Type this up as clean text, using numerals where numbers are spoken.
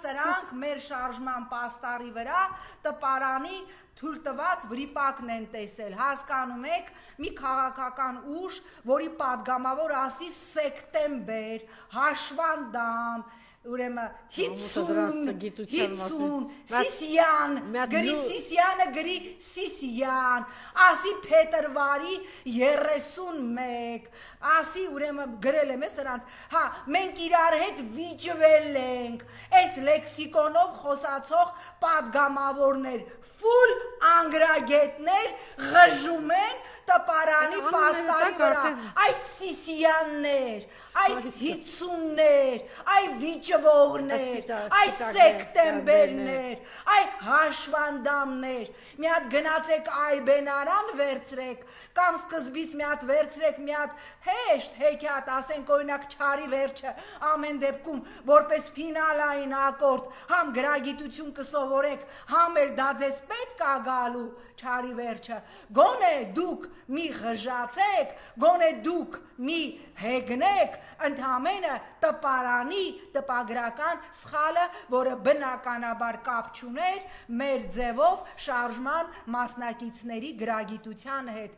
սրանք մեր շարժման պաստարի վրա տպարանի թույլ տված վրիպակն են տեսել, հասկանում եք, մի քաղաքական ուժ, որի պատգամավոր ասի սեկտեմբեր, հաշվանդամ, ուրեմն 50, Սիսյան, գրի Սիսյանը գրի Սիսյան, ասի փետրվարի 31, ասի ուրեմն գրել եմ սրանց, հա, մենք իրար հետ վիճվել ենք, այս լեքսիկոնով խոսացող պատգամավորներ, ֆուլ անգրագետներ ғժում են տպարանի պաստարի վրա, այ Սիսյաններ, այ 50-ներ, այ վիճվողներ, այ սեկտեմբերներ, այ հաշվանդամներ, մի հատ գնացեք այբենարան վերցրեք, կամ սկզբից մի հատ վերցրեք, մի հատ հեշտ հեքիաթ, ասենք օրինակ չարի վերջը, ամեն դեպքում, որպես ֆինալային ակորդ, համ գրագիտություն կսովորեք, համ էլ դա ձեզ պետք է գալու չարի վերջը, գոնե դուք մի ղժացեք, գոնե դուք մի հեգնեք, ընդամենը տպարանի տպագրական սխալը, որը բնականաբար կապ չուներ մեր ձևով շարժման մասնակիցների գրագիտության հետ։